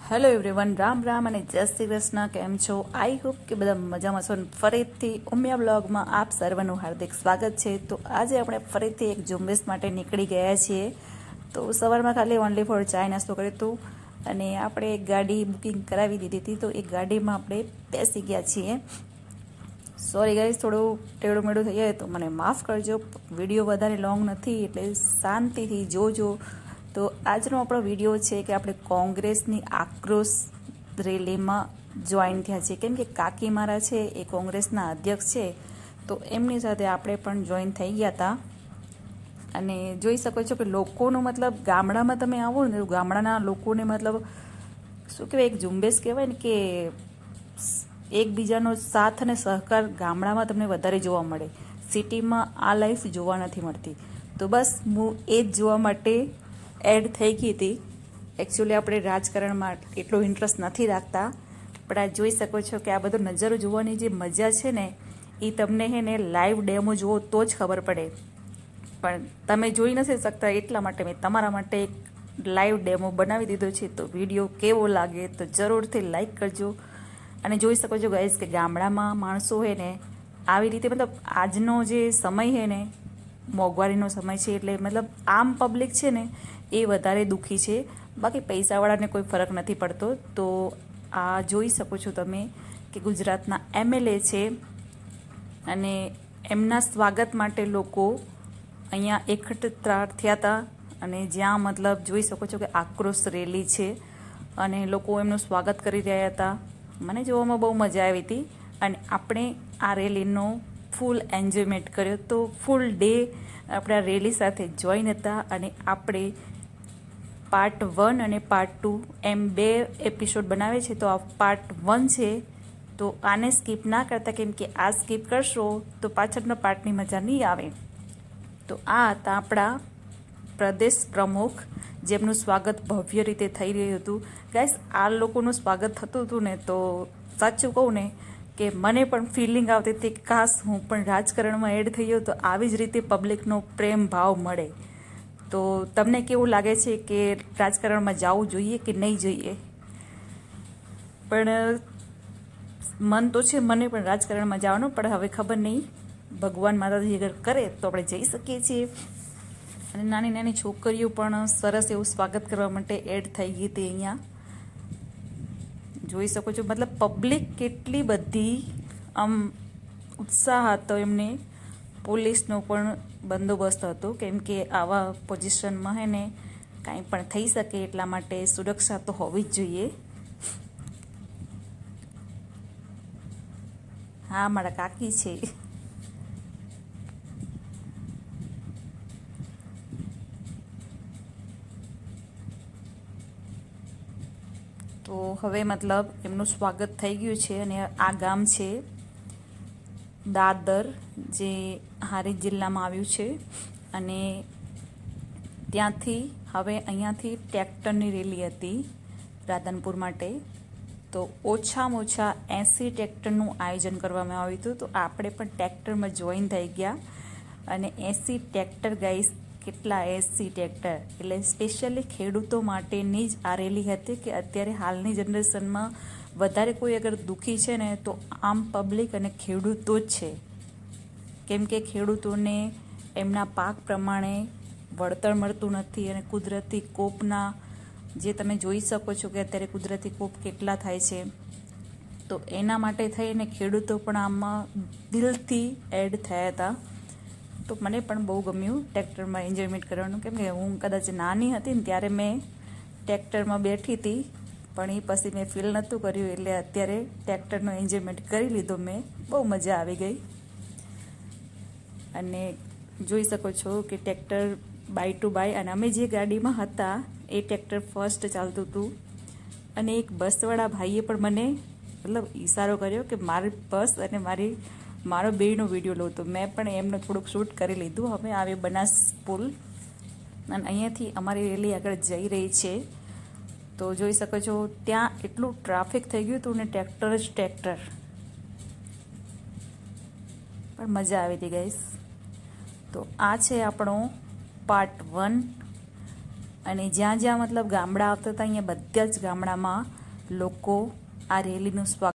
Hello everyone, Ram Ram અને જય શ્રી કૃષ્ણ. કેમ છો? આઈ હોપ કે બધા મજામાં છો. ફરીથી ઉમિયા બ્લોગમાં આપ સર્વનું હાર્દિક સ્વાગત છે. તો આજે આપણે ફરીથી એક ઝુંબેશ માટે નીકળી ગયા છીએ. તો સવારમાં ખાલી ઓનલી ફોર ચાય નાસ્તો કર્યો હતો અને આપણે એક ગાડી બુકિંગ કરાવી દીધી હતી. તો એ ગાડીમાં આપણે બેસી ગયા છીએ. સોરી ગાઈઝ, થોડું ટેડું મેળું થઈ જાય તો મને માફ કરજો. વિડીયો વધારે લોંગ નથી એટલે શાંતિથી જોજો. તો આજનો આપણો વિડીયો છે કે આપણે કોંગ્રેસની આક્રોશ રેલીમાં જોઈન થયા છીએ. કેમ કે કાકી મારા છે એ કોંગ્રેસના અધ્યક્ષ છે, તો એમની સાથે આપણે પણ જોઈન થઈ ગયા હતા. અને જોઈ શકો છો કે લોકોનો મતલબ ગામડામાં તમે આવો ને, ગામડાના લોકોને મતલબ શું કહેવાય, એક ઝુંબેશ કહેવાય ને કે એકબીજાનો સાથ અને સહકાર ગામડામાં તમને વધારે જોવા મળે. સિટીમાં આ લાઈફ જોવા નથી મળતી. તો બસ હું એ જ જોવા માટે એડ થઈ ગઈ હતી. એકચ્યુઅલી આપણે રાજકારણમાં એટલો ઇન્ટરેસ્ટ નથી રાખતા, પણ આ જોઈ શકો છો કે આ બધો નજારો જોવાની જે મજા છે ને, એ તમને હે ને લાઈવ ડેમો જુઓ તો જ ખબર પડે. પણ તમે જોઈ નથી શકતા, એટલા માટે મેં તમારા માટે એક લાઈવ ડેમો બનાવી દીધો છે. તો વિડીયો કેવો લાગે તો જરૂરથી લાઈક કરજો. અને જોઈ શકો છો ગાઈઝ કે ગામડામાં માણસો હોય ને આવી રીતે, મતલબ આજનો જે સમય છે ને, મોંઘવારીનો સમય છે, એટલે મતલબ આમ પબ્લિક છે ને એ વધારે દુઃખી છે. બાકી પૈસાવાળાને કોઈ ફરક નથી પડતો. તો આ જોઈ શકો છો તમે કે ગુજરાતના MLA છે અને એમના સ્વાગત માટે લોકો અહીંયા એકઠા થયા હતા. અને જ્યાં મતલબ જોઈ શકો છો કે આક્રોશ રેલી છે અને લોકો એમનું સ્વાગત કરી રહ્યા હતા. મને જોવામાં બહુ મજા આવી હતી અને આપણે આ રેલીનો ફૂલ એન્જોયમેન્ટ કર્યો. તો ફૂલ ડે આપણે આ રેલી સાથે જોઈન હતા. અને આપણે પાર્ટ 1 અને પાર્ટ 2 એમ 2 એપિસોડ બનાવે છે. તો આ પાર્ટ 1 છે, તો આને સ્કીપ ના કરતા, કેમ કે આ સ્કીપ કરશો તો પાછળનો પાર્ટની મજા નહીં આવે. તો આ હતા આપણા પ્રદેશ પ્રમુખ, જેમનું સ્વાગત ભવ્ય રીતે થઈ રહ્યું હતું. ગાઈસ, આ લોકોનું સ્વાગત થતું હતું ને, તો સાચું કહું ને કે મને પણ ફિલિંગ આવતી હતી કે કાશ હું પણ રાજકારણમાં એડ થઈ ગયો તો આવી જ રીતે પબ્લિકનો પ્રેમ ભાવ મળે. તો તમને કેવું લાગે છે કે રાજકારણમાં જવું જોઈએ કે નહીં જોઈએ? પણ મન તો છે મને પણ રાજકારણમાં જવાનું, પણ હવે ખબર નહીં, ભગવાન માતાજી અગર કરે તો આપણે જઈ શકીએ છીએ. અને નાની નાની છોકરીઓ પણ સરસ એવું સ્વાગત કરવા માટે એડ થઈ ગઈ હતી. અહીંયા જોઈ શકો છો, મતલબ પબ્લિક કેટલી બધી આમ ઉત્સાહ હતો એમને. પોલીસનો પણ બંદોબસ્ત હતો, કેમ કે આવા પોઝિશનમાં હે ને કાંઈ પણ થઈ શકે, એટલા માટે સુરક્ષા તો હોવી જ જોઈએ. હા, મારા કાકી છે. તો હવે મતલબ એમનું સ્વાગત થઈ ગયું છે. અને આ ગામ છે દાદર, જે હારીજ જિલ્લામાં આવ્યું છે. અને ત્યાંથી હવે અહીંયાથી ટ્રેક્ટરની રેલી હતી રાધનપુર માટે. તો ઓછામાં ઓછા 80 ટ્રેક્ટરનું આયોજન કરવામાં આવ્યું હતું. તો આપણે પણ ટ્રેક્ટરમાં જોઈન થઈ ગયા. અને 80 ટ્રેક્ટર ગાઈસ, કેટલા 80 ટ્રેક્ટર, એટલે સ્પેશિયલી ખેડૂતો માટેની જ આ રેલી હતી. કે અત્યારે હાલની જનરેશનમાં વધારે કોઈ અગર દુઃખી છે ને તો આમ પબ્લિક અને ખેડૂતો જ છે. કેમ કે ખેડૂતોને એમના પાક પ્રમાણે વળતર મળતું નથી. અને કુદરતી કોપના જે તમે જોઈ શકો છો કે અત્યારે કુદરતી કોપ કેટલા થાય છે, તો એના માટે થઈને ખેડૂતો પણ આમાં દિલથી એડ થયા હતા. તો મને પણ બહુ ગમ્યું ટ્રેક્ટરમાં એન્જોયમેન્ટ કરવાનું. કેમ કે હું કદાચ નાની હતી ને ત્યારે મેં ટ્રેક્ટરમાં બેઠી હતી, પણ એ પછી મેં ફીલ નહોતું કર્યું. એટલે અત્યારે ટ્રેક્ટરનો એન્જોયમેન્ટ કરી લીધો મેં. બહુ મજા આવી ગઈ. અને જોઈ શકો છો કે ટ્રેક્ટર બાય ટુ બાય, અને અમે જે ગાડીમાં હતા એ ટ્રેક્ટર ફર્સ્ટ ચાલતું હતું. અને એક બસવાળા ભાઈએ પણ મને મતલબ ઈશારો કર્યો કે મારી બસ અને મારો બેયનો વિડીયો લો. તો મેં પણ એમનો થોડુંક શૂટ કરી લીધું. હવે આવે બનાસ પુલ અને અહીંયાથી અમારી રેલી આગળ જઈ રહી છે. તો જોઈ શકો છો ત્યાં એટલું ટ્રાફિક થઈ ગયું હતું ને, ટ્રેક્ટર જ ટ્રેક્ટર. પણ મજા આવી હતી ગાઈસ. તો આ છે આપણો પાર્ટ 1. અને જ્યાં જ્યાં મતલબ ગામડા આવતા હતા અહીંયા બધા જ ગામડામાં લોકો આ રેલીનું સ્વાગત